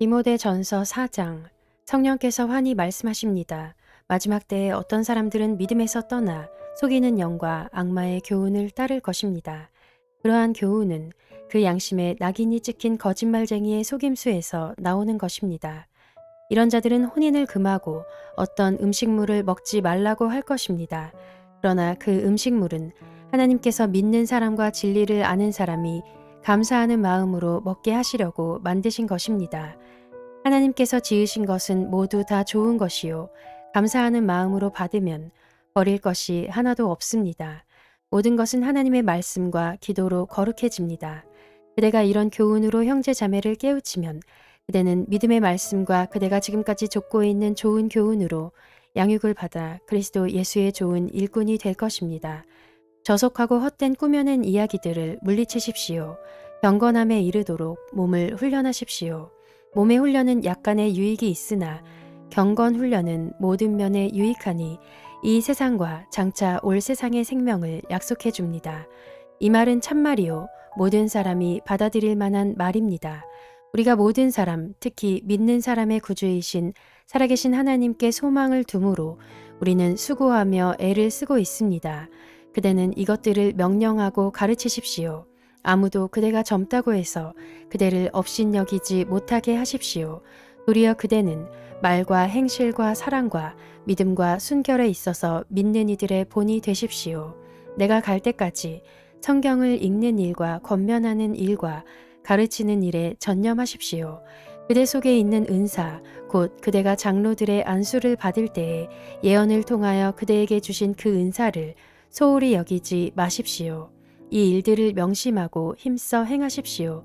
디모데전서 4장. 성령께서 환히 말씀하십니다. 마지막 때에 어떤 사람들은 믿음에서 떠나 속이는 영과 악마의 교훈을 따를 것입니다. 그러한 교훈은 그 양심에 낙인이 찍힌 거짓말쟁이의 속임수에서 나오는 것입니다. 이런 자들은 혼인을 금하고 어떤 음식물을 먹지 말라고 할 것입니다. 그러나 그 음식물은 하나님께서 믿는 사람과 진리를 아는 사람이 감사하는 마음으로 먹게 하시려고 만드신 것입니다. 하나님께서 지으신 것은 모두 다 좋은 것이요. 감사하는 마음으로 받으면 버릴 것이 하나도 없습니다. 모든 것은 하나님의 말씀과 기도로 거룩해집니다. 그대가 이런 교훈으로 형제 자매를 깨우치면 그대는 믿음의 말씀과 그대가 지금까지 좇고 있는 좋은 교훈으로 양육을 받아 그리스도 예수의 좋은 일꾼이 될 것입니다. 저속하고 헛된 꾸며낸 이야기들을 물리치십시오. 경건함에 이르도록 몸을 훈련하십시오. 몸의 훈련은 약간의 유익이 있으나 경건 훈련은 모든 면에 유익하니 이 세상과 장차 올 세상의 생명을 약속해 줍니다. 이 말은 참말이요. 모든 사람이 받아들일 만한 말입니다. 우리가 모든 사람, 특히 믿는 사람의 구주이신 살아계신 하나님께 소망을 두므로 우리는 수고하며 애를 쓰고 있습니다. 그대는 이것들을 명령하고 가르치십시오. 아무도 그대가 젊다고 해서 그대를 업신여기지 못하게 하십시오. 도리어 그대는 말과 행실과 사랑과 믿음과 순결에 있어서 믿는 이들의 본이 되십시오. 내가 갈 때까지 성경을 읽는 일과 권면하는 일과 가르치는 일에 전념하십시오. 그대 속에 있는 은사, 곧 그대가 장로들의 안수를 받을 때에 예언을 통하여 그대에게 주신 그 은사를 소홀히 여기지 마십시오. 이 일들을 명심하고 힘써 행하십시오.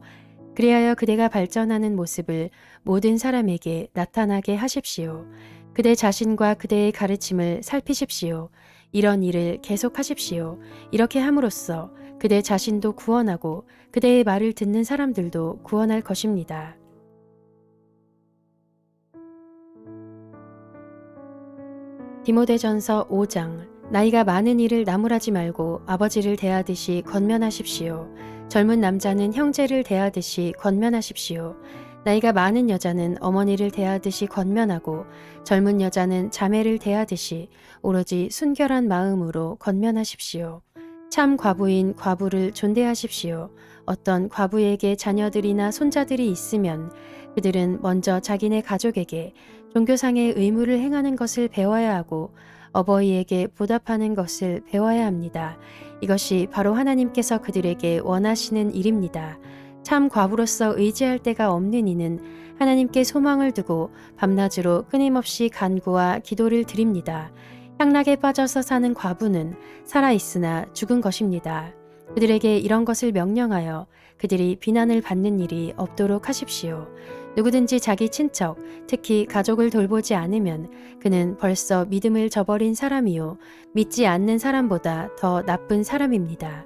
그리하여 그대가 발전하는 모습을 모든 사람에게 나타나게 하십시오. 그대 자신과 그대의 가르침을 살피십시오. 이런 일을 계속하십시오. 이렇게 함으로써 그대 자신도 구원하고 그대의 말을 듣는 사람들도 구원할 것입니다. 디모데전서 5장. 나이가 많은 이를 나무라지 말고 아버지를 대하듯이 권면하십시오. 젊은 남자는 형제를 대하듯이 권면하십시오. 나이가 많은 여자는 어머니를 대하듯이 권면하고 젊은 여자는 자매를 대하듯이 오로지 순결한 마음으로 권면하십시오. 참 과부인 과부를 존대하십시오. 어떤 과부에게 자녀들이나 손자들이 있으면 그들은 먼저 자기네 가족에게 종교상의 의무를 행하는 것을 배워야 하고 어버이에게 보답하는 것을 배워야 합니다. 이것이 바로 하나님께서 그들에게 원하시는 일입니다. 참 과부로서 의지할 데가 없는 이는 하나님께 소망을 두고 밤낮으로 끊임없이 간구와 기도를 드립니다. 향락에 빠져서 사는 과부는 살아있으나 죽은 것입니다. 그들에게 이런 것을 명령하여 그들이 비난을 받는 일이 없도록 하십시오. 누구든지 자기 친척, 특히 가족을 돌보지 않으면 그는 벌써 믿음을 저버린 사람이요. 믿지 않는 사람보다 더 나쁜 사람입니다.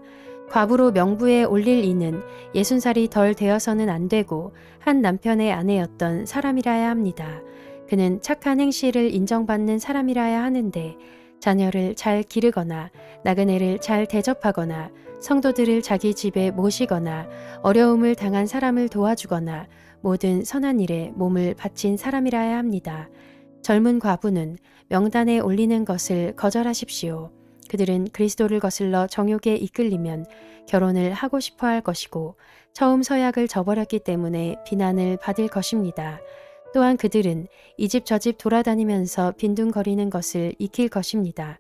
과부로 명부에 올릴 이는 60살이 덜 되어서는 안 되고 한 남편의 아내였던 사람이라야 합니다. 그는 착한 행실을 인정받는 사람이라야 하는데 자녀를 잘 기르거나 나그네를 잘 대접하거나 성도들을 자기 집에 모시거나 어려움을 당한 사람을 도와주거나 모든 선한 일에 몸을 바친 사람이라야 합니다. 젊은 과부는 명단에 올리는 것을 거절하십시오. 그들은 그리스도를 거슬러 정욕에 이끌리면 결혼을 하고 싶어 할 것이고 처음 서약을 저버렸기 때문에 비난을 받을 것입니다. 또한 그들은 이 집 저 집 돌아다니면서 빈둥거리는 것을 익힐 것입니다.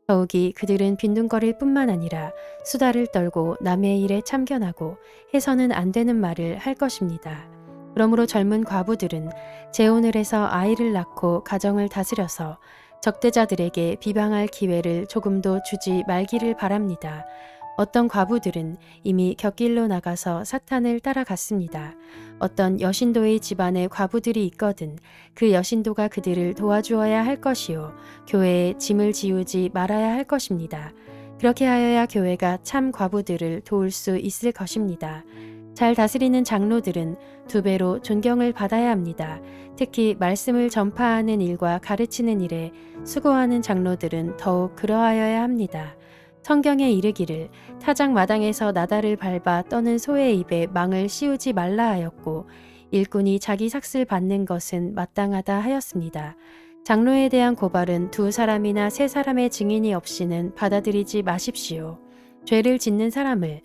더욱이 그들은 빈둥거릴 뿐만 아니라 수다를 떨고 남의 일에 참견하고 해서는 안 되는 말을 할 것입니다. 그러므로 젊은 과부들은 재혼을 해서 아이를 낳고 가정을 다스려서 적대자들에게 비방할 기회를 조금도 주지 말기를 바랍니다. 어떤 과부들은 이미 곁길로 나가서 사탄을 따라갔습니다. 어떤 여신도의 집안에 과부들이 있거든 그 여신도가 그들을 도와주어야 할 것이요 교회에 짐을 지우지 말아야 할 것입니다. 그렇게 하여야 교회가 참 과부들을 도울 수 있을 것입니다. 잘 다스리는 장로들은 2배로 존경을 받아야 합니다. 특히 말씀을 전파하는 일과 가르치는 일에 수고하는 장로들은 더욱 그러하여야 합니다. 성경에 이르기를 타작 마당에서 나달을 밟아 떠는 소의 입에 망을 씌우지 말라 하였고 일꾼이 자기 삭슬 받는 것은 마땅하다 하였습니다. 장로에 대한 고발은 두 사람이나 세 사람의 증인이 없이는 받아들이지 마십시오. 죄를 짓는 사람을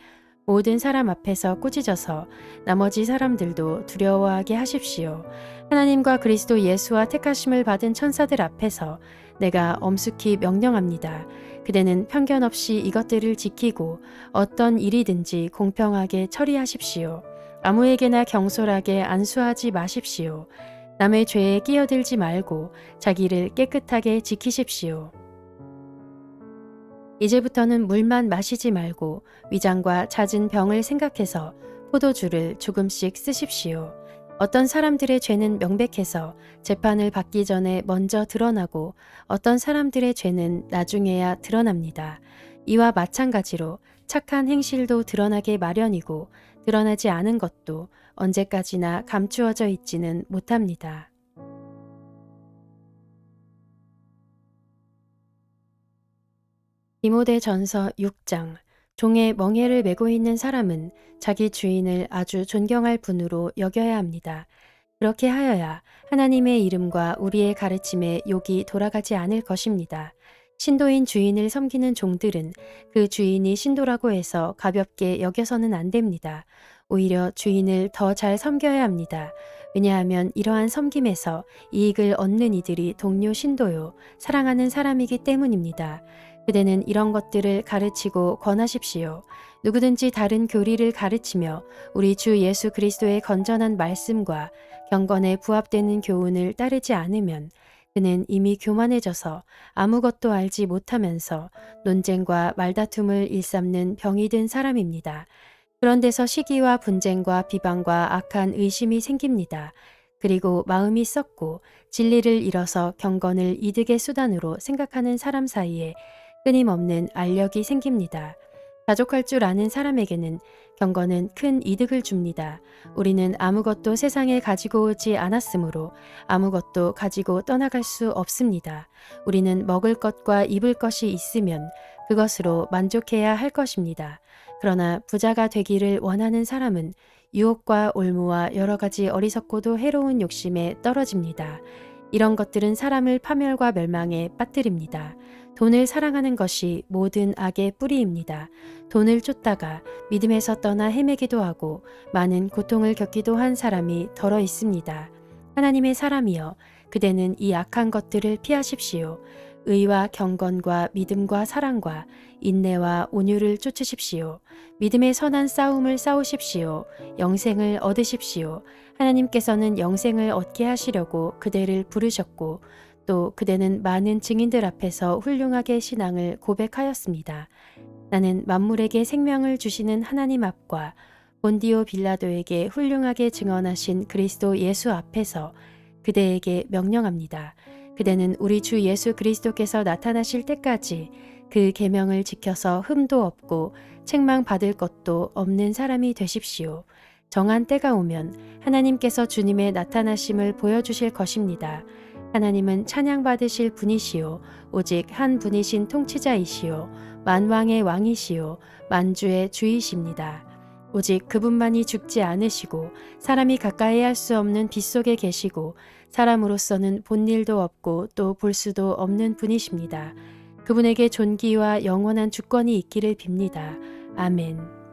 모든 사람 앞에서 꾸짖어서 나머지 사람들도 두려워하게 하십시오. 하나님과 그리스도 예수와 택하심을 받은 천사들 앞에서 내가 엄숙히 명령합니다. 그대는 편견 없이 이것들을 지키고 어떤 일이든지 공평하게 처리하십시오. 아무에게나 경솔하게 안수하지 마십시오. 남의 죄에 끼어들지 말고 자기를 깨끗하게 지키십시오. 이제부터는 물만 마시지 말고 위장과 잦은 병을 생각해서 포도주를 조금씩 쓰십시오. 어떤 사람들의 죄는 명백해서 재판을 받기 전에 먼저 드러나고 어떤 사람들의 죄는 나중에야 드러납니다. 이와 마찬가지로 착한 행실도 드러나게 마련이고 드러나지 않은 것도 언제까지나 감추어져 있지는 못합니다. 디모데전서 6장. 종의 멍에를 메고 있는 사람은 자기 주인을 아주 존경할 분으로 여겨야 합니다. 그렇게 하여야 하나님의 이름과 우리의 가르침에 욕이 돌아가지 않을 것입니다. 신도인 주인을 섬기는 종들은 그 주인이 신도라고 해서 가볍게 여겨서는 안 됩니다. 오히려 주인을 더 잘 섬겨야 합니다. 왜냐하면 이러한 섬김에서 이익을 얻는 이들이 동료 신도요, 사랑하는 사람이기 때문입니다. 그대는 이런 것들을 가르치고 권하십시오. 누구든지 다른 교리를 가르치며 우리 주 예수 그리스도의 건전한 말씀과 경건에 부합되는 교훈을 따르지 않으면 그는 이미 교만해져서 아무것도 알지 못하면서 논쟁과 말다툼을 일삼는 병이 든 사람입니다. 그런 데서 시기와 분쟁과 비방과 악한 의심이 생깁니다. 그리고 마음이 썩고 진리를 잃어서 경건을 이득의 수단으로 생각하는 사람 사이에 끊임없는 알력이 생깁니다. 자족할 줄 아는 사람에게는 경건은 큰 이득을 줍니다. 우리는 아무것도 세상에 가지고 오지 않았으므로 아무것도 가지고 떠나갈 수 없습니다. 우리는 먹을 것과 입을 것이 있으면 그것으로 만족해야 할 것입니다. 그러나 부자가 되기를 원하는 사람은 유혹과 올무와 여러 가지 어리석고도 해로운 욕심에 떨어집니다. 이런 것들은 사람을 파멸과 멸망에 빠뜨립니다. 돈을 사랑하는 것이 모든 악의 뿌리입니다. 돈을 쫓다가 믿음에서 떠나 헤매기도 하고 많은 고통을 겪기도 한 사람이 더러 있습니다. 하나님의 사람이여, 그대는 이 악한 것들을 피하십시오. 의와 경건과 믿음과 사랑과 인내와 온유를 쫓으십시오. 믿음의 선한 싸움을 싸우십시오. 영생을 얻으십시오. 하나님께서는 영생을 얻게 하시려고 그대를 부르셨고 또 그대는 많은 증인들 앞에서 훌륭하게 신앙을 고백하였습니다. 나는 만물에게 생명을 주시는 하나님 앞과 본디오 빌라도에게 훌륭하게 증언하신 그리스도 예수 앞에서 그대에게 명령합니다. 그대는 우리 주 예수 그리스도께서 나타나실 때까지 그 계명을 지켜서 흠도 없고 책망받을 것도 없는 사람이 되십시오. 정한 때가 오면 하나님께서 주님의 나타나심을 보여주실 것입니다. 하나님은 찬양받으실 분이시요 오직 한 분이신 통치자이시요 만왕의 왕이시요 만주의 주이십니다. 오직 그분만이 죽지 않으시고 사람이 가까이 할 수 없는 빗속에 계시고 사람으로서는 본 일도 없고 또 볼 수도 없는 분이십니다. 그분에게 존귀와 영원한 주권이 있기를 빕니다. 아멘.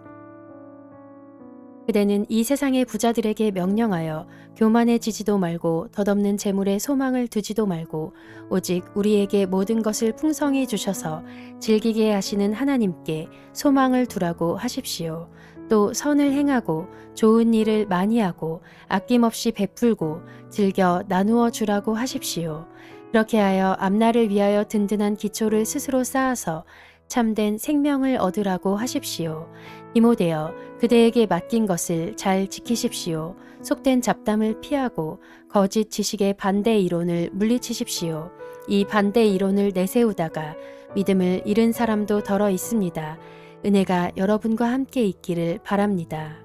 그대는 이 세상의 부자들에게 명령하여 교만해지지도 말고 덧없는 재물에 소망을 두지도 말고 오직 우리에게 모든 것을 풍성히 주셔서 즐기게 하시는 하나님께 소망을 두라고 하십시오. 또 선을 행하고 좋은 일을 많이 하고 아낌없이 베풀고 즐겨 나누어 주라고 하십시오. 그렇게 하여 앞날을 위하여 든든한 기초를 스스로 쌓아서 참된 생명을 얻으라고 하십시오. 디모데여, 그대에게 맡긴 것을 잘 지키십시오. 속된 잡담을 피하고 거짓 지식의 반대 이론을 물리치십시오. 이 반대 이론을 내세우다가 믿음을 잃은 사람도 더러 있습니다. 은혜가 여러분과 함께 있기를 바랍니다.